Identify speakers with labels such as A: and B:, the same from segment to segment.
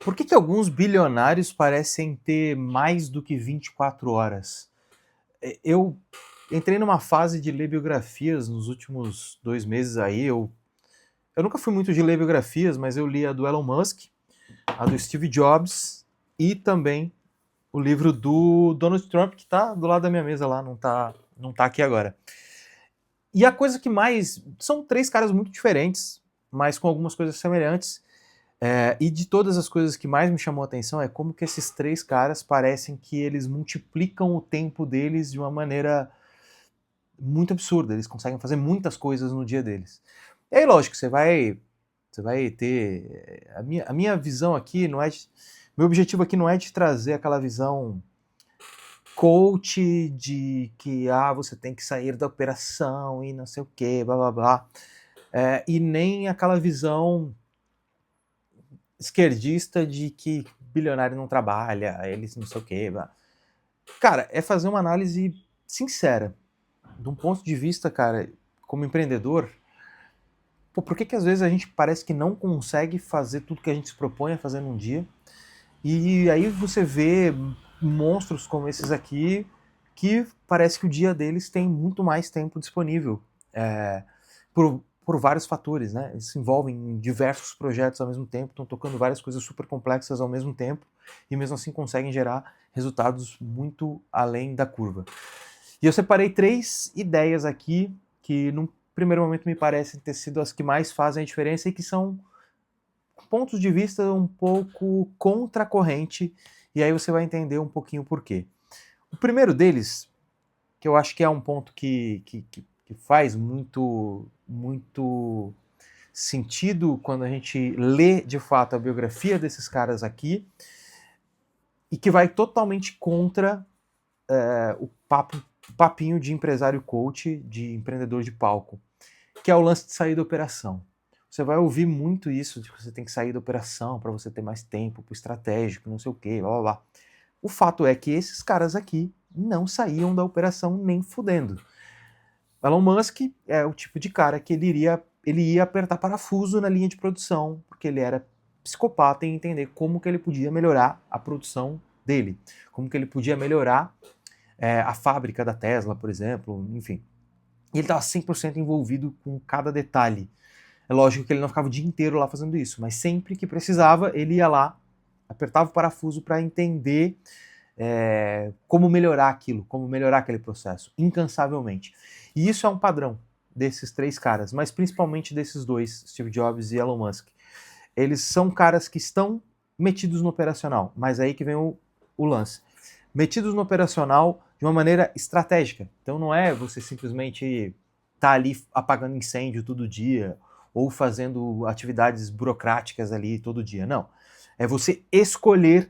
A: Por que alguns bilionários parecem ter mais do que 24 horas? Eu entrei numa fase de ler biografias nos últimos 2 meses aí. Eu nunca fui muito de ler biografias, mas eu li a do Elon Musk, a do Steve Jobs e também o livro do Donald Trump, que está do lado da minha mesa lá, não tá aqui agora. E a coisa que mais... São três caras muito diferentes, mas com algumas coisas semelhantes. E de todas as coisas que mais me chamou a atenção é como que esses três caras parecem que eles multiplicam o tempo deles de uma maneira muito absurda. Eles conseguem fazer muitas coisas no dia deles. E aí, lógico, você vai ter... A minha visão aqui não é... Meu objetivo aqui não é de trazer aquela visão coach de que você tem que sair da operação e não sei o que, blá blá blá. E nem aquela visão esquerdista de que bilionário não trabalha, eles não sei o quê. Cara, é fazer uma análise sincera. De um ponto de vista, cara, como empreendedor, por que às vezes a gente parece que não consegue fazer tudo que a gente se propõe a fazer num dia? E aí você vê monstros como esses aqui, que parece que o dia deles tem muito mais tempo disponível. Por vários fatores, né? Eles se envolvem em diversos projetos ao mesmo tempo, estão tocando várias coisas super complexas ao mesmo tempo, e mesmo assim conseguem gerar resultados muito além da curva. E eu separei 3 ideias aqui que, num primeiro momento, me parecem ter sido as que mais fazem a diferença e que são pontos de vista um pouco contra a corrente, e aí você vai entender um pouquinho por quê. O primeiro deles, que eu acho que é um ponto que faz muito sentido quando a gente lê de fato a biografia desses caras aqui, e que vai totalmente contra o papinho de empresário coach, de empreendedor de palco, que é o lance de sair da operação. Você vai ouvir muito isso, de que você tem que sair da operação para você ter mais tempo pro estratégico, não sei o quê, blá blá blá. O fato é que esses caras aqui não saíam da operação nem fudendo. Elon Musk é o tipo de cara que ele ia apertar parafuso na linha de produção, porque ele era psicopata em entender como que ele podia melhorar a produção dele, como que ele podia melhorar a fábrica da Tesla, por exemplo, enfim. E ele estava 100% envolvido com cada detalhe. É lógico que ele não ficava o dia inteiro lá fazendo isso, mas sempre que precisava, ele ia lá, apertava o parafuso para entender como melhorar aquilo, como melhorar aquele processo, incansavelmente. E isso é um padrão desses três caras, mas principalmente desses dois, Steve Jobs e Elon Musk. Eles são caras que estão metidos no operacional, mas aí que vem o lance. Metidos no operacional de uma maneira estratégica. Então não é você simplesmente estar ali apagando incêndio todo dia ou fazendo atividades burocráticas ali todo dia. Não. É você escolher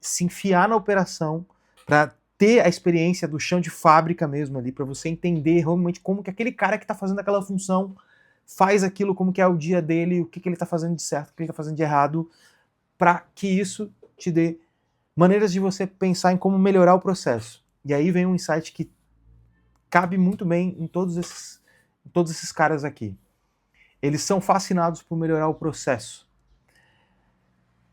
A: se enfiar na operação para ter a experiência do chão de fábrica mesmo ali, para você entender realmente como que aquele cara que está fazendo aquela função faz aquilo, como que é o dia dele, o que ele está fazendo de certo, o que ele está fazendo de errado, para que isso te dê maneiras de você pensar em como melhorar o processo. E aí vem um insight que cabe muito bem em todos esses caras aqui. Eles são fascinados por melhorar o processo,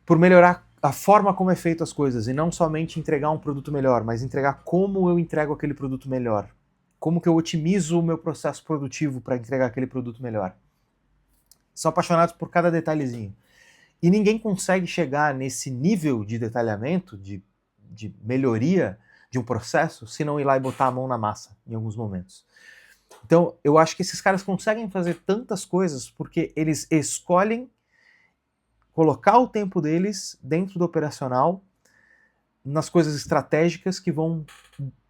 A: por melhorar a forma como é feito as coisas, e não somente entregar um produto melhor, mas entregar como eu entrego aquele produto melhor. Como que eu otimizo o meu processo produtivo para entregar aquele produto melhor. São apaixonados por cada detalhezinho. E ninguém consegue chegar nesse nível de detalhamento, de melhoria de um processo, se não ir lá e botar a mão na massa em alguns momentos. Então, eu acho que esses caras conseguem fazer tantas coisas porque eles escolhem colocar o tempo deles dentro do operacional, nas coisas estratégicas que vão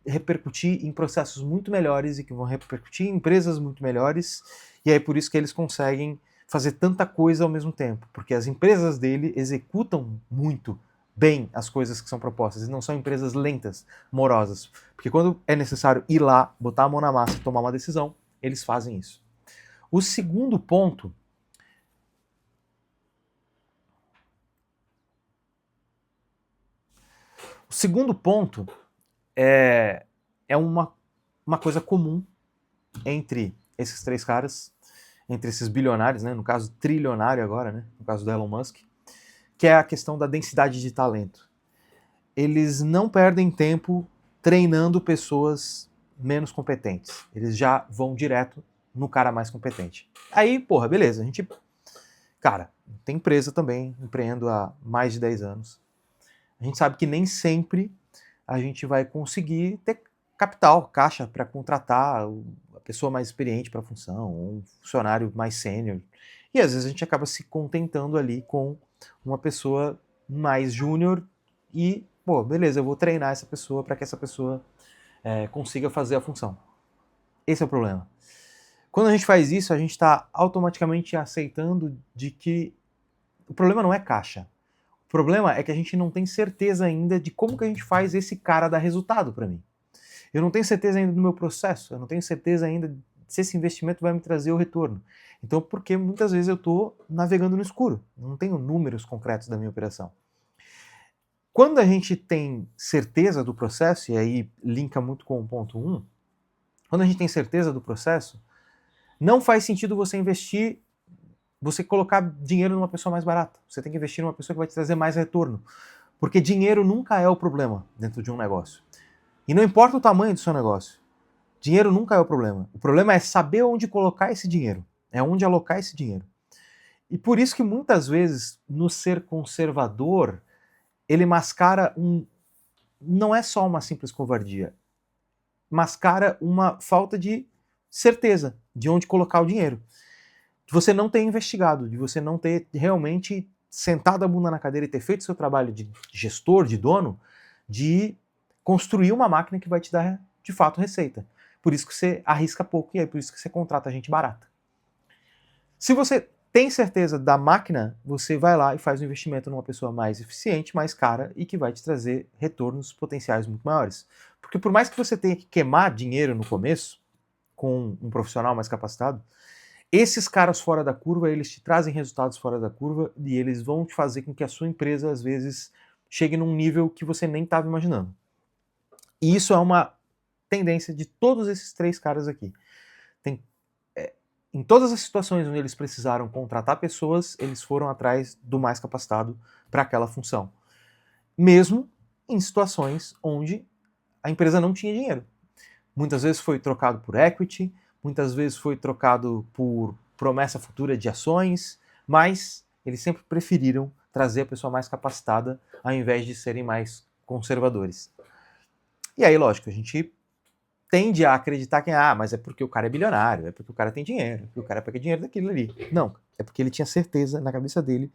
A: repercutir em processos muito melhores e que vão repercutir em empresas muito melhores, e é por isso que eles conseguem fazer tanta coisa ao mesmo tempo, porque as empresas dele executam muito bem as coisas que são propostas, e não são empresas lentas, morosas, porque quando é necessário ir lá, botar a mão na massa e tomar uma decisão, eles fazem isso. O segundo ponto é uma coisa comum entre esses três caras, entre esses bilionários, né, no caso trilionário agora, né, no caso do Elon Musk, que é a questão da densidade de talento. Eles não perdem tempo treinando pessoas menos competentes. Eles já vão direto no cara mais competente. Aí, porra, beleza, a gente... Cara, tem empresa também, empreendo há mais de 10 anos. A gente sabe que nem sempre a gente vai conseguir ter capital, caixa para contratar a pessoa mais experiente para a função, um funcionário mais sênior. E às vezes a gente acaba se contentando ali com uma pessoa mais júnior e, pô, beleza, eu vou treinar essa pessoa para que essa pessoa consiga fazer a função. Esse é o problema. Quando a gente faz isso, a gente está automaticamente aceitando de que o problema não é caixa. O problema é que a gente não tem certeza ainda de como que a gente faz esse cara dar resultado para mim. Eu não tenho certeza ainda do meu processo, eu não tenho certeza ainda se esse investimento vai me trazer o retorno. Então, porque muitas vezes eu estou navegando no escuro, não tenho números concretos da minha operação. Quando a gente tem certeza do processo, e aí linka muito com o ponto 1, quando a gente tem certeza do processo, não faz sentido você investir, você colocar dinheiro numa pessoa mais barata. Você tem que investir numa pessoa que vai te trazer mais retorno. Porque dinheiro nunca é o problema dentro de um negócio. E não importa o tamanho do seu negócio, dinheiro nunca é o problema. O problema é saber onde colocar esse dinheiro, é onde alocar esse dinheiro. E por isso que muitas vezes, no ser conservador, ele mascara não é só uma simples covardia, mascara uma falta de certeza de onde colocar o dinheiro. De você não ter investigado, de você não ter realmente sentado a bunda na cadeira e ter feito seu trabalho de gestor, de dono, de construir uma máquina que vai te dar, de fato, receita. Por isso que você arrisca pouco e é por isso que você contrata gente barata. Se você tem certeza da máquina, você vai lá e faz um investimento numa pessoa mais eficiente, mais cara e que vai te trazer retornos potenciais muito maiores. Porque por mais que você tenha que queimar dinheiro no começo, com um profissional mais capacitado, esses caras fora da curva, eles te trazem resultados fora da curva e eles vão te fazer com que a sua empresa, às vezes, chegue num nível que você nem estava imaginando. E isso é uma tendência de todos esses 3 caras aqui. Em todas as situações onde eles precisaram contratar pessoas, eles foram atrás do mais capacitado para aquela função. Mesmo em situações onde a empresa não tinha dinheiro. Muitas vezes foi trocado por equity, muitas vezes foi trocado por promessa futura de ações, mas eles sempre preferiram trazer a pessoa mais capacitada ao invés de serem mais conservadores. E aí, lógico, a gente tende a acreditar que, mas é porque o cara é bilionário, é porque o cara tem dinheiro, é porque o cara pega dinheiro daquilo ali. Não, é porque ele tinha certeza na cabeça dele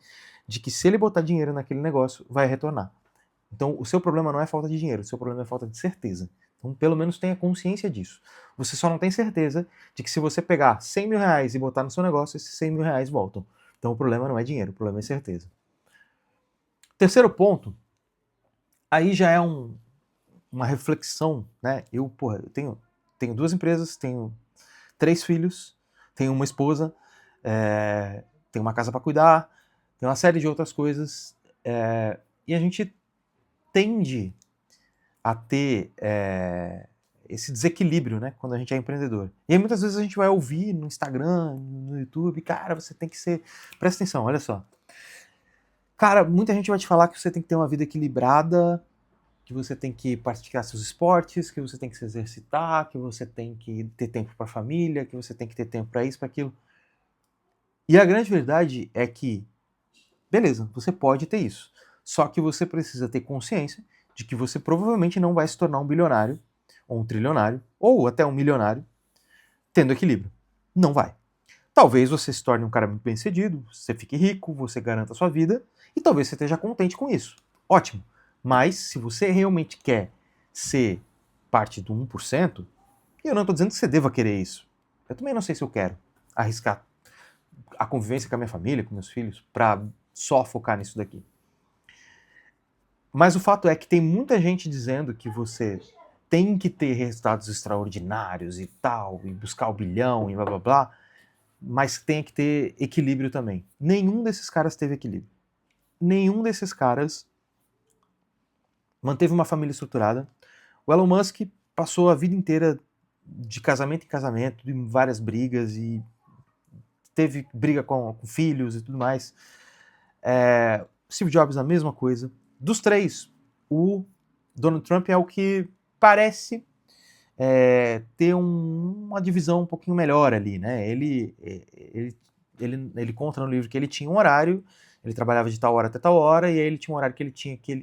A: de que se ele botar dinheiro naquele negócio, vai retornar. Então, o seu problema não é falta de dinheiro, o seu problema é falta de certeza. Então, pelo menos tenha consciência disso. Você só não tem certeza de que se você pegar 100 mil reais e botar no seu negócio, esses 100 mil reais voltam. Então, o problema não é dinheiro, o problema é certeza. Terceiro ponto, aí já é uma reflexão, né? Eu tenho 2 empresas, tenho 3 filhos, tenho uma esposa, tenho uma casa para cuidar, tenho uma série de outras coisas, e a gente tende a ter esse desequilíbrio, né, quando a gente é empreendedor. E aí muitas vezes a gente vai ouvir no Instagram, no YouTube, cara, você tem que ser... Presta atenção, olha só. Cara, muita gente vai te falar que você tem que ter uma vida equilibrada, que você tem que praticar seus esportes, que você tem que se exercitar, que você tem que ter tempo para a família, que você tem que ter tempo para isso, para aquilo. E a grande verdade é que, beleza, você pode ter isso. Só que você precisa ter consciência de que você provavelmente não vai se tornar um bilionário, ou um trilionário, ou até um milionário, tendo equilíbrio. Não vai. Talvez você se torne um cara muito bem-sucedido, você fique rico, você garanta a sua vida, e talvez você esteja contente com isso. Ótimo. Mas se você realmente quer ser parte do 1%, e eu não estou dizendo que você deva querer isso. Eu também não sei se eu quero arriscar a convivência com a minha família, com meus filhos, para só focar nisso daqui. Mas o fato é que tem muita gente dizendo que você tem que ter resultados extraordinários e tal, e buscar o bilhão e blá blá blá, mas tem que ter equilíbrio também. Nenhum desses caras teve equilíbrio. Nenhum desses caras manteve uma família estruturada. O Elon Musk passou a vida inteira de casamento em casamento, em várias brigas, e teve briga com filhos e tudo mais. Steve Jobs a mesma coisa. Dos três, o Donald Trump é o que parece ter uma divisão um pouquinho melhor ali, né? Ele conta no livro que ele tinha um horário, ele trabalhava de tal hora até tal hora, e aí ele tinha um horário que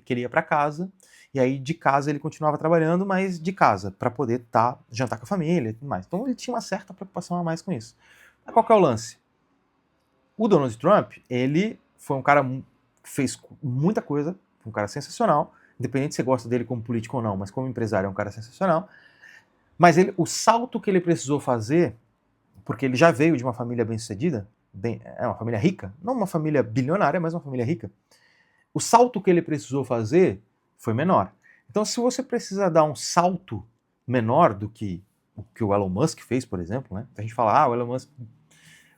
A: ele ia para casa, e aí de casa ele continuava trabalhando, mas de casa, para poder jantar com a família e tudo mais. Então ele tinha uma certa preocupação a mais com isso. Mas qual que é o lance? O Donald Trump, ele foi um cara que fez muita coisa, um cara sensacional, independente se você gosta dele como político ou não, mas como empresário é um cara sensacional. Mas o salto que ele precisou fazer, porque ele já veio de uma família bem-sucedida, uma família rica, não uma família bilionária, mas uma família rica. O salto que ele precisou fazer foi menor. Então, se você precisa dar um salto menor do que o Elon Musk fez, por exemplo, né? A gente fala, o Elon Musk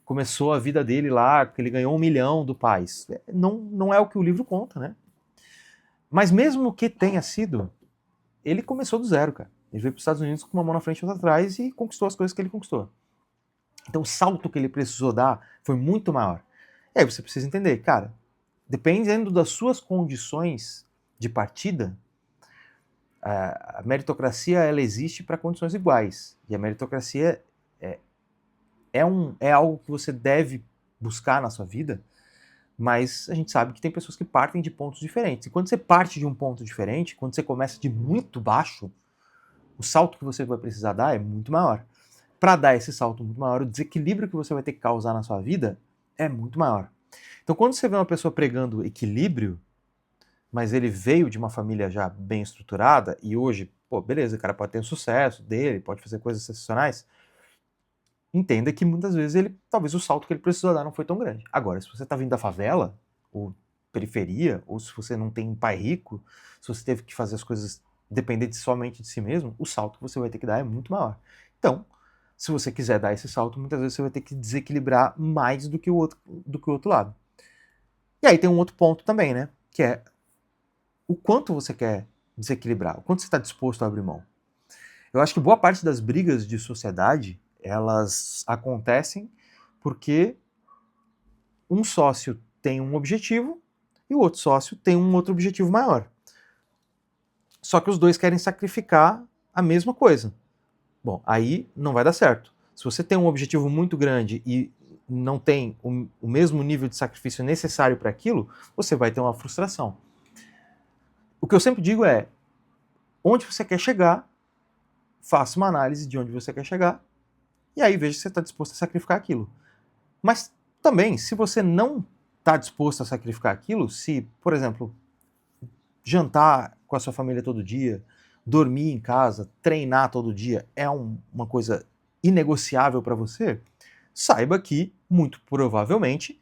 A: começou a vida dele lá, que ele ganhou 1 milhão do pai. Não é o que o livro conta, né? Mas mesmo que tenha sido, ele começou do zero, cara. Ele veio para os Estados Unidos com uma mão na frente e outra atrás e conquistou as coisas que ele conquistou. Então o salto que ele precisou dar foi muito maior. E aí você precisa entender, cara, dependendo das suas condições de partida, a meritocracia ela existe para condições iguais. E a meritocracia é algo que você deve buscar na sua vida, mas a gente sabe que tem pessoas que partem de pontos diferentes. E quando você parte de um ponto diferente, quando você começa de muito baixo, o salto que você vai precisar dar é muito maior. Para dar esse salto muito maior, o desequilíbrio que você vai ter que causar na sua vida é muito maior. Então, quando você vê uma pessoa pregando equilíbrio, mas ele veio de uma família já bem estruturada e hoje, beleza, o cara pode ter o sucesso dele, pode fazer coisas sensacionais, entenda que muitas vezes talvez o salto que ele precisou dar não foi tão grande. Agora, se você está vindo da favela, ou periferia, ou se você não tem um pai rico, se você teve que fazer as coisas depender somente de si mesmo, o salto que você vai ter que dar é muito maior. Então, se você quiser dar esse salto, muitas vezes você vai ter que desequilibrar mais do que o outro lado. E aí tem um outro ponto também, né? Que é o quanto você quer desequilibrar, o quanto você está disposto a abrir mão. Eu acho que boa parte das brigas de sociedade, elas acontecem porque um sócio tem um objetivo e o outro sócio tem um outro objetivo maior. Só que os dois querem sacrificar a mesma coisa. Bom, aí não vai dar certo. Se você tem um objetivo muito grande e não tem o mesmo nível de sacrifício necessário para aquilo, você vai ter uma frustração. O que eu sempre digo é, onde você quer chegar, faça uma análise de onde você quer chegar, e aí veja se você está disposto a sacrificar aquilo. Mas também, se você não está disposto a sacrificar aquilo, se, por exemplo, jantar com a sua família todo dia, dormir em casa, treinar todo dia é uma coisa inegociável para você, saiba que, muito provavelmente,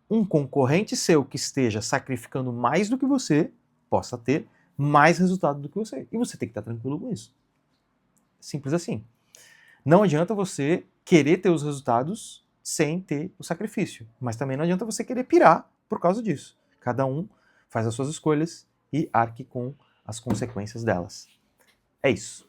A: um concorrente seu que esteja sacrificando mais do que você possa ter mais resultado do que você. E você tem que estar tranquilo com isso. Simples assim. Não adianta você querer ter os resultados sem ter o sacrifício. Mas também não adianta você querer pirar por causa disso. Cada um faz as suas escolhas e arque com as consequências delas. É isso.